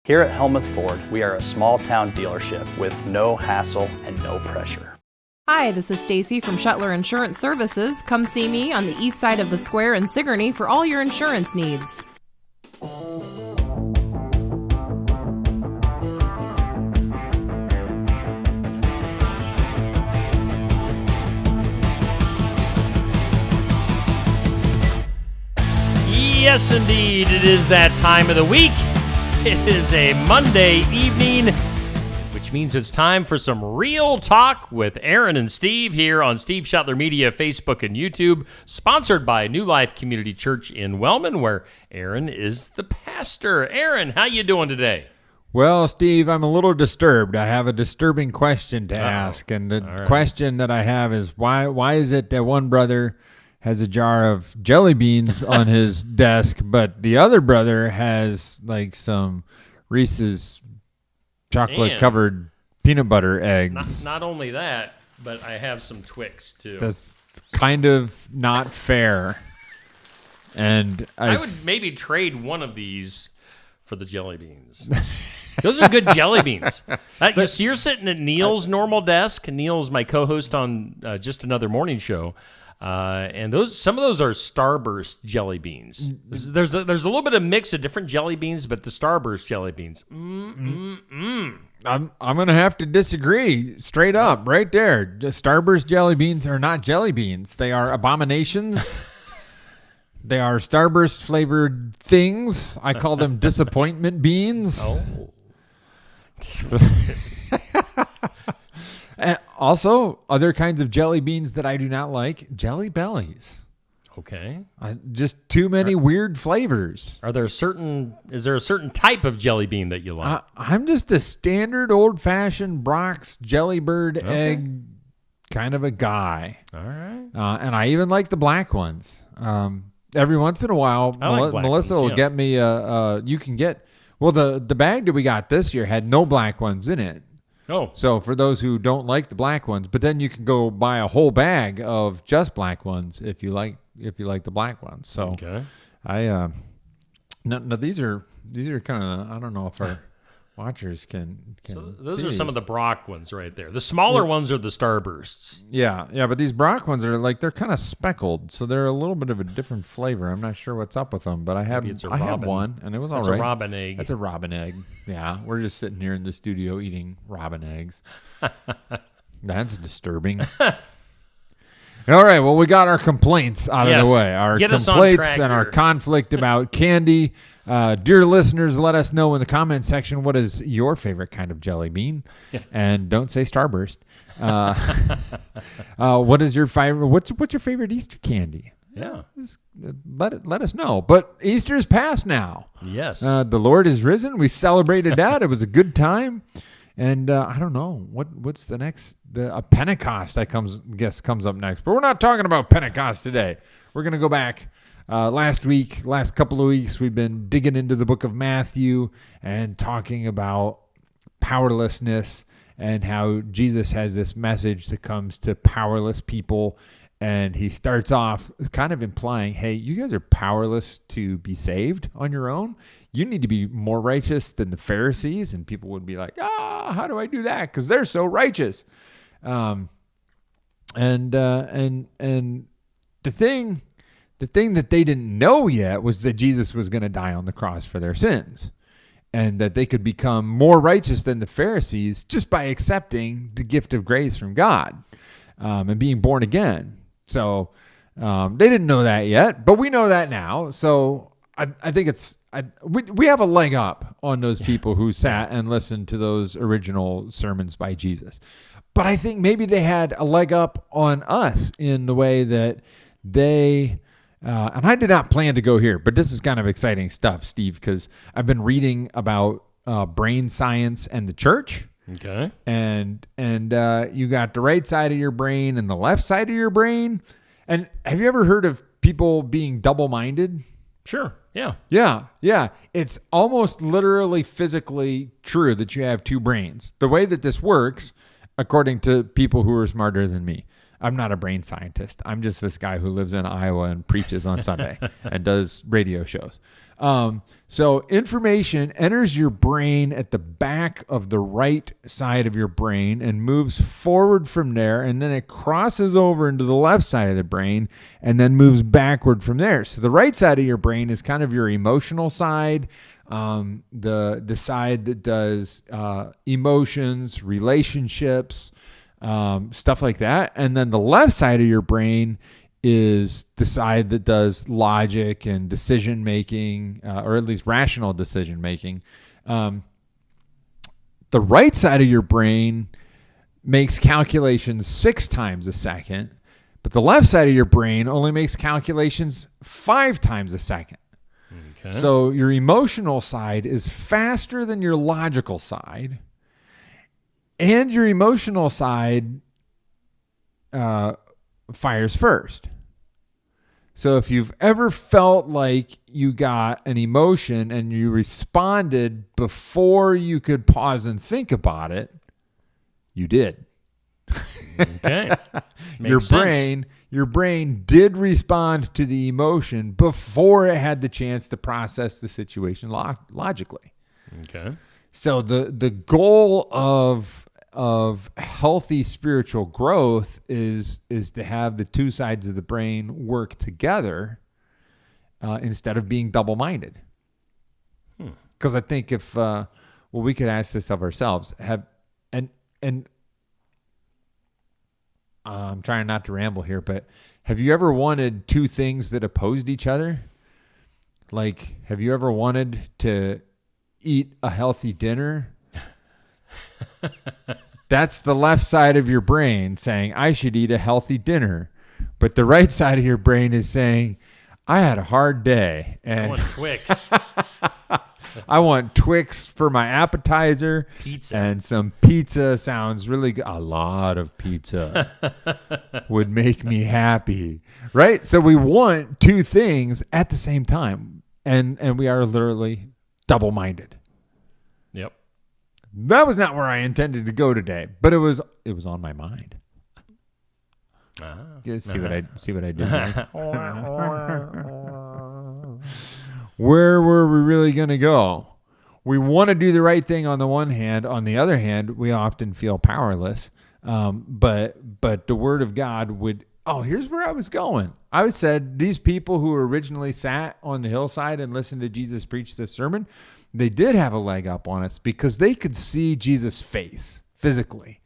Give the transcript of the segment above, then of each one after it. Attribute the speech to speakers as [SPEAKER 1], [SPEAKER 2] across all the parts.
[SPEAKER 1] Here at Helmuth Ford, we are a small-town dealership with no hassle and no pressure.
[SPEAKER 2] Hi, this is Stacy from Shuttler Insurance Services. Come see me on the east side of the square in Sigourney for all your insurance needs.
[SPEAKER 3] Yes, indeed, it is that time of the week. It is a Monday evening, which means it's time for some real talk with Aaron and Steve here on Steve Shuttler Media, Facebook and YouTube, sponsored by New Life Community Church in Wellman, where Aaron is the pastor. Aaron, how you doing today?
[SPEAKER 4] Well, Steve, I'm a little disturbed. I have a disturbing question to ask, and the question that I have is why is it that one brother has a jar of jelly beans on his desk, but the other brother has like some Reese's chocolate-covered peanut butter eggs?
[SPEAKER 3] Not only that, but I have some Twix, too.
[SPEAKER 4] That's kind of not fair. And
[SPEAKER 3] I would maybe trade one of these for the jelly beans. Those are good jelly beans. So you're sitting at Neil's normal desk. Neil's my co-host on Just Another Morning Show. And some of those are Starburst jelly beans. There's a little bit of mix of different jelly beans, but the Starburst jelly beans.
[SPEAKER 4] I'm gonna have to disagree straight up right there. Starburst jelly beans are not jelly beans. They are abominations. They are Starburst flavored things. I call them disappointment beans.
[SPEAKER 3] Oh.
[SPEAKER 4] And also, other kinds of jelly beans that I do not like, Jelly Bellies.
[SPEAKER 3] Okay.
[SPEAKER 4] Just too many weird flavors.
[SPEAKER 3] Is there a certain type of jelly bean that you like?
[SPEAKER 4] I'm just a standard old-fashioned Brock's Jellybird egg kind of a guy.
[SPEAKER 3] All right.
[SPEAKER 4] And I even like the black ones. Every once in a while, Melissa will get me you can get, the bag that we got this year had no black ones in it.
[SPEAKER 3] Oh.
[SPEAKER 4] So for those who don't like the black ones, but then you can go buy a whole bag of just black ones if you like the black ones. So
[SPEAKER 3] okay.
[SPEAKER 4] No, these are kind of, I don't know if our watchers can
[SPEAKER 3] so those are some of the Brock ones right there. The smaller ones are the Starbursts.
[SPEAKER 4] Yeah, but these Brock ones are they're kind of speckled, so they're a little bit of a different flavor. I'm not sure what's up with them, but I had one, and it was all right.
[SPEAKER 3] It's a robin egg.
[SPEAKER 4] That's a robin egg. Yeah, we're just sitting here in the studio eating robin eggs. That's disturbing. All right, well, we got our complaints out of the way. Our complaints and our conflict about candy. Dear listeners, let us know in the comment section what is your favorite kind of jelly bean. And don't say Starburst. What is your favorite? What's your favorite Easter candy?
[SPEAKER 3] Yeah.
[SPEAKER 4] Let us know. But Easter's past now.
[SPEAKER 3] Yes.
[SPEAKER 4] The Lord is risen. We celebrated that. It was a good time. And I don't know what's the next. A Pentecost comes up next. But we're not talking about Pentecost today. We're gonna go back. Last couple of weeks, we've been digging into the book of Matthew and talking about powerlessness and how Jesus has this message that comes to powerless people. And he starts off kind of implying, hey, you guys are powerless to be saved on your own. You need to be more righteous than the Pharisees. And people would be like, how do I do that? Because they're so righteous. And the thing that they didn't know yet was that Jesus was going to die on the cross for their sins, and that they could become more righteous than the Pharisees just by accepting the gift of grace from God, and being born again. So they didn't know that yet, but we know that now. So I think we have a leg up on those people who sat and listened to those original sermons by Jesus. But I think maybe they had a leg up on us in the way that they, and I did not plan to go here, but this is kind of exciting stuff, Steve, because I've been reading about brain science and the church.
[SPEAKER 3] Okay.
[SPEAKER 4] And you got the right side of your brain and the left side of your brain. And have you ever heard of people being double-minded?
[SPEAKER 3] Sure. Yeah.
[SPEAKER 4] Yeah. It's almost literally physically true that you have two brains. The way that this works, according to people who are smarter than me, I'm not a brain scientist. I'm just this guy who lives in Iowa and preaches on Sunday and does radio shows. So information enters your brain at the back of the right side of your brain and moves forward from there, and then it crosses over into the left side of the brain and then moves backward from there. So the right side of your brain is kind of your emotional side, the side that does emotions, relationships, stuff like that. And then the left side of your brain is the side that does logic and decision making, or at least rational decision making. The right side of your brain makes calculations 6 times a second, but the left side of your brain only makes calculations 5 times a second. Okay. So your emotional side is faster than your logical side, and your emotional side fires first. So if you've ever felt like you got an emotion and you responded before you could pause and think about it, you did.
[SPEAKER 3] Okay.
[SPEAKER 4] Your brain did respond to the emotion before it had the chance to process the situation logically.
[SPEAKER 3] Okay.
[SPEAKER 4] So the goal of healthy spiritual growth is to have the two sides of the brain work together instead of being double-minded. Because I think if we could ask this of ourselves, I'm trying not to ramble here, but have you ever wanted two things that opposed each other? Like, have you ever wanted to eat a healthy dinner? That's the left side of your brain saying, I should eat a healthy dinner. But the right side of your brain is saying, I had a hard day. And
[SPEAKER 3] I want Twix.
[SPEAKER 4] I want Twix for my appetizer.
[SPEAKER 3] Pizza.
[SPEAKER 4] And some pizza sounds really good. A lot of pizza would make me happy. Right? So we want two things at the same time. And we are literally double-minded.
[SPEAKER 3] Yep.
[SPEAKER 4] That was not where I intended to go today, but it was on my mind. See what I did there? Where were we really going to go? We want to do the right thing on the one hand. On the other hand, we often feel powerless. But the Word of God would. Oh, here's where I was going. I said these people who originally sat on the hillside and listened to Jesus preach this sermon, they did have a leg up on us because they could see Jesus' face physically.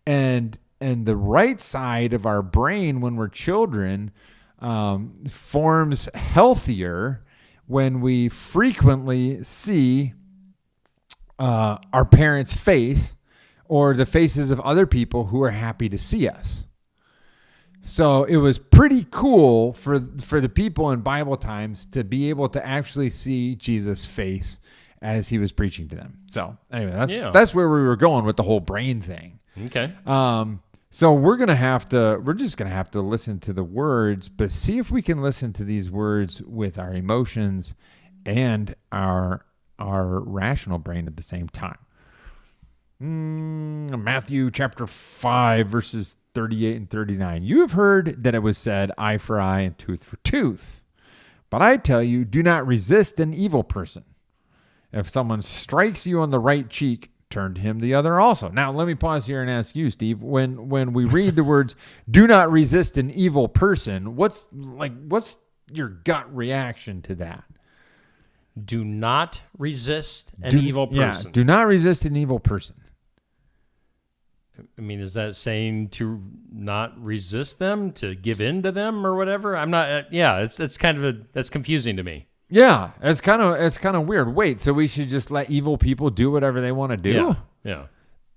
[SPEAKER 4] And the right side of our brain when we're children forms healthier when we frequently see our parents' face or the faces of other people who are happy to see us. So it was pretty cool for the people in Bible times to be able to actually see Jesus' face as he was preaching to them. So anyway, that's where we were going with the whole brain thing.
[SPEAKER 3] Okay.
[SPEAKER 4] So we're just gonna have to listen to the words, but see if we can listen to these words with our emotions and our rational brain at the same time. Matthew chapter 5, verses 38 and 39. You have heard that it was said, eye for eye and tooth for tooth. But I tell you, do not resist an evil person. If someone strikes you on the right cheek, turn to him the other also. Now, let me pause here and ask you, Steve, when we read the words, do not resist an evil person, what's your gut reaction to that?
[SPEAKER 3] Do not resist an evil person.
[SPEAKER 4] Yeah, do not resist an evil person.
[SPEAKER 3] I mean, is that saying to not resist them, to give in to them or whatever? I'm not, it's kind of that's confusing to me.
[SPEAKER 4] Yeah, it's kind of weird. Wait, so we should just let evil people do whatever they want to do?
[SPEAKER 3] Yeah.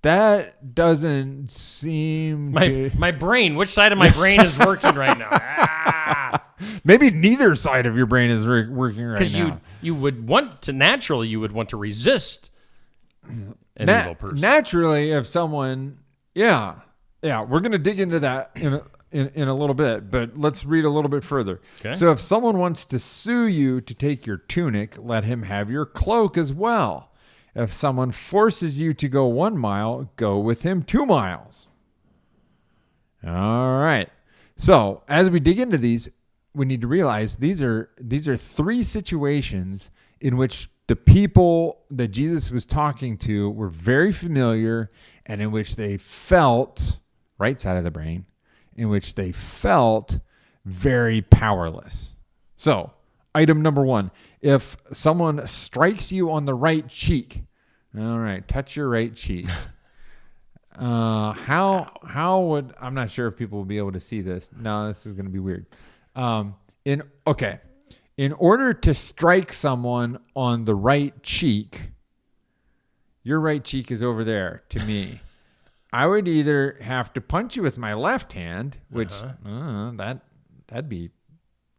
[SPEAKER 4] That doesn't seem
[SPEAKER 3] my brain. Which side of my brain is working right now?
[SPEAKER 4] Maybe neither side of your brain is working right now.
[SPEAKER 3] Because you would want to resist an evil person.
[SPEAKER 4] Naturally, if someone, we're going to dig into that in a little bit, but let's read a little bit further. Okay. So if someone wants to sue you to take your tunic, let him have your cloak as well. If someone forces you to go 1 mile, go with him 2 miles. All right. So as we dig into these, we need to realize these are three situations in which the people that Jesus was talking to were very familiar, and in which they felt, right side of the brain, in which they felt very powerless. So item number one, if someone strikes you on the right cheek, all right, touch your right cheek. How would, I'm not sure if people will be able to see this. No, this is going to be weird. In order to strike someone on the right cheek, your right cheek is over there to me. I would either have to punch you with my left hand, which that'd be,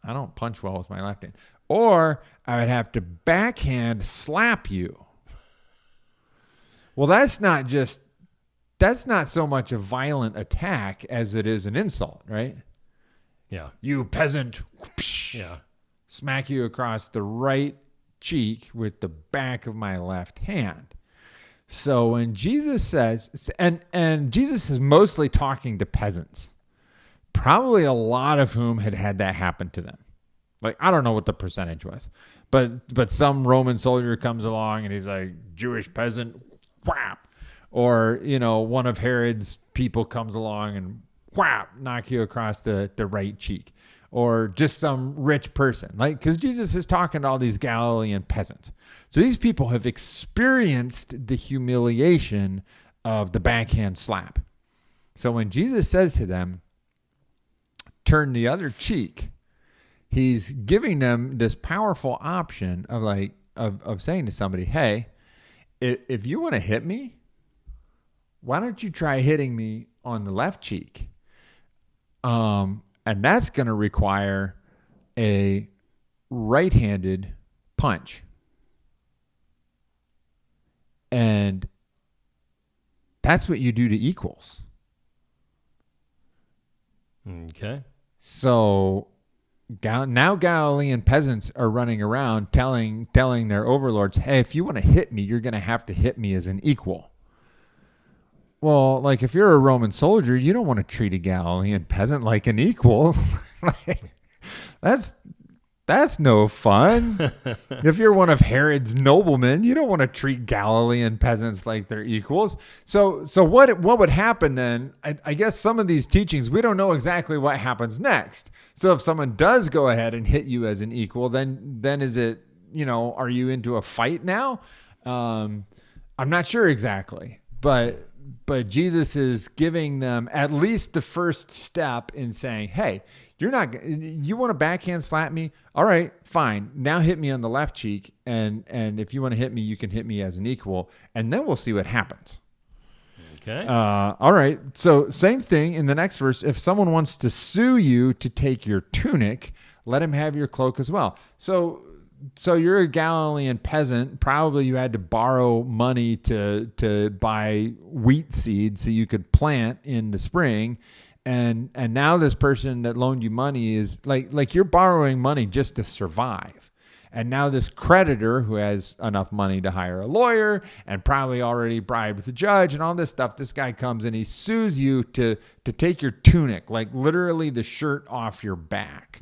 [SPEAKER 4] I don't punch well with my left hand, or I would have to backhand slap you. Well, that's not so much a violent attack as it is an insult, right?
[SPEAKER 3] Yeah.
[SPEAKER 4] You peasant.
[SPEAKER 3] Yeah.
[SPEAKER 4] Smack you across the right cheek with the back of my left hand. So when Jesus says, and Jesus is mostly talking to peasants, probably a lot of whom had that happen to them. Like, I don't know what the percentage was, but some Roman soldier comes along and he's like, Jewish peasant, whap. Or, one of Herod's people comes along and whap, knock you across the right cheek. Or just some rich person. Like, because Jesus is talking to all these Galilean peasants. So these people have experienced the humiliation of the backhand slap. So when Jesus says to them, turn the other cheek, he's giving them this powerful option of saying to somebody, hey, if you want to hit me, why don't you try hitting me on the left cheek? And that's going to require a right-handed punch. And that's what you do to equals.
[SPEAKER 3] Okay.
[SPEAKER 4] So now Galilean peasants are running around telling their overlords, hey, if you want to hit me, you're going to have to hit me as an equal. Well, like if you're a Roman soldier, you don't want to treat a Galilean peasant like an equal. That's no fun. If you're one of Herod's noblemen, you don't want to treat Galilean peasants like they're equals. So what would happen then? I guess some of these teachings, we don't know exactly what happens next. So if someone does go ahead and hit you as an equal, then is it, are you into a fight now? I'm not sure exactly, but Jesus is giving them at least the first step in saying, hey, you want to backhand slap me? All right, fine. Now hit me on the left cheek. And if you want to hit me, you can hit me as an equal. And then we'll see what happens.
[SPEAKER 3] Okay.
[SPEAKER 4] All right. So same thing in the next verse. If someone wants to sue you to take your tunic, let him have your cloak as well. So you're a Galilean peasant. Probably you had to borrow money to buy wheat seed so you could plant in the spring. And now this person that loaned you money is like you're borrowing money just to survive. And now this creditor who has enough money to hire a lawyer and probably already bribed the judge and all this stuff, this guy comes and he sues you to take your tunic, like literally the shirt off your back.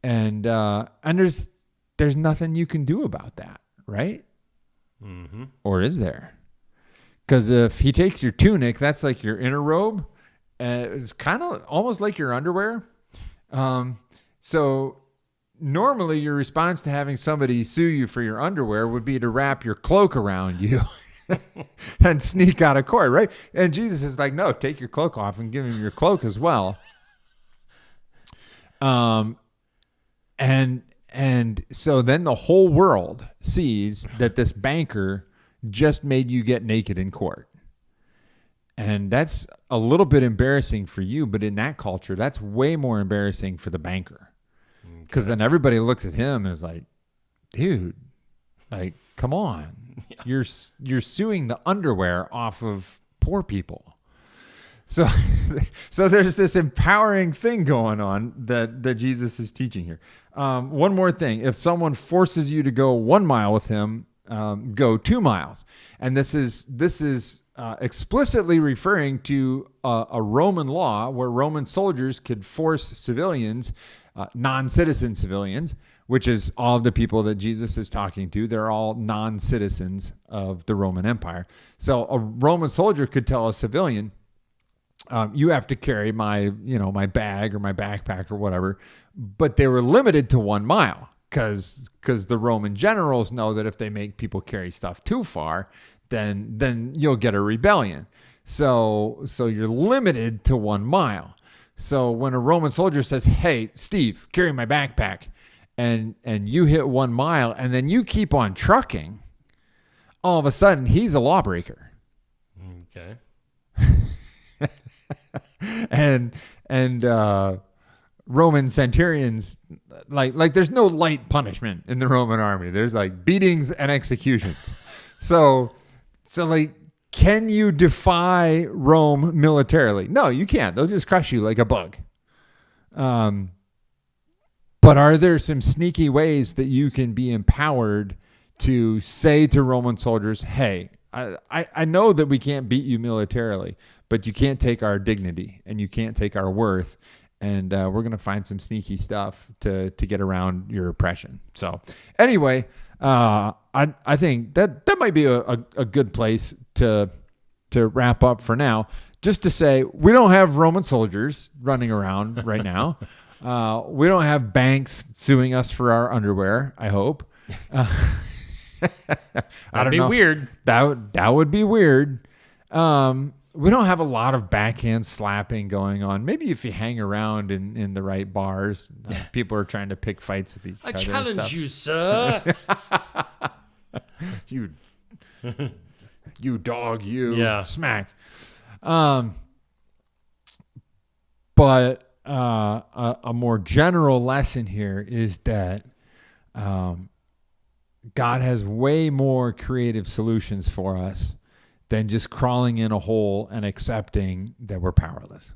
[SPEAKER 4] And there's nothing you can do about that, right?
[SPEAKER 3] Mm-hmm.
[SPEAKER 4] Or is there? Because if he takes your tunic, that's like your inner robe. It's kind of almost like your underwear. So normally your response to having somebody sue you for your underwear would be to wrap your cloak around you and sneak out of court, right? And Jesus is like, no, take your cloak off and give him your cloak as well. And so then the whole world sees that this banker just made you get naked in court. And that's a little bit embarrassing for you, but in that culture, that's way more embarrassing for the banker. Because then everybody looks at him and is like, dude, like, come on. Yeah. You're suing the underwear off of poor people. So there's this empowering thing going on that Jesus is teaching here. One more thing. If someone forces you to go 1 mile with him, go 2 miles. And this is explicitly referring to a Roman law where Roman soldiers could force civilians, non-citizen civilians, which is all of the people that Jesus is talking to. They're all non-citizens of the Roman Empire. So a Roman soldier could tell a civilian, you have to carry my bag or my backpack or whatever, but they were limited to 1 mile because the Roman generals know that if they make people carry stuff too far, then you'll get a rebellion. So you're limited to 1 mile. So when a Roman soldier says, "Hey, Steve, carry my backpack," and you hit 1 mile and then you keep on trucking, all of a sudden he's a lawbreaker.
[SPEAKER 3] Okay.
[SPEAKER 4] and Roman centurions, like there's no light punishment in the Roman army. There's like beatings and executions. So like, can you defy Rome militarily? No, you can't. They'll just crush you like a bug. But are there some sneaky ways that you can be empowered to say to Roman soldiers, "Hey, I know that we can't beat you militarily, but you can't take our dignity and you can't take our worth. And we're going to find some sneaky stuff to get around your oppression." So anyway, I think that might be a good place to wrap up for now. Just to say, we don't have Roman soldiers running around right now. We don't have banks suing us for our underwear, I hope.
[SPEAKER 3] That'd be weird.
[SPEAKER 4] That would be weird. We don't have a lot of backhand slapping going on. Maybe if you hang around in the right bars, people are trying to pick fights with each other.
[SPEAKER 3] I challenge you, sir.
[SPEAKER 4] You dog, you.
[SPEAKER 3] Yeah.
[SPEAKER 4] Smack. But a more general lesson here is that God has way more creative solutions for us than just crawling in a hole and accepting that we're powerless.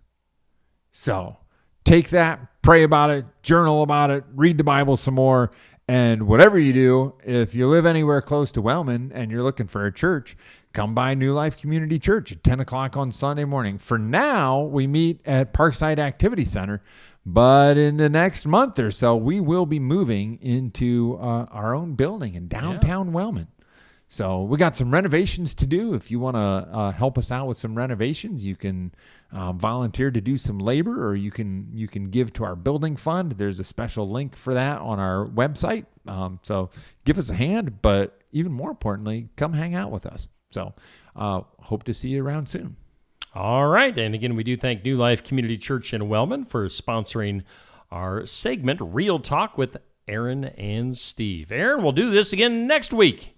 [SPEAKER 4] So take that, pray about it, journal about it, read the Bible some more, and whatever you do, if you live anywhere close to Wellman and you're looking for a church, come by New Life Community Church at 10 o'clock on Sunday morning. For now, we meet at Parkside Activity Center, but in the next month or so, we will be moving into our own building in downtown Wellman. So we got some renovations to do. If you want to help us out with some renovations, you can volunteer to do some labor, or you can give to our building fund. There's a special link for that on our website. So give us a hand, but even more importantly, come hang out with us. So hope to see you around soon.
[SPEAKER 3] All right. And again, we do thank New Life Community Church in Wellman for sponsoring our segment, Real Talk with Aaron and Steve. Aaron, we'll do this again next week.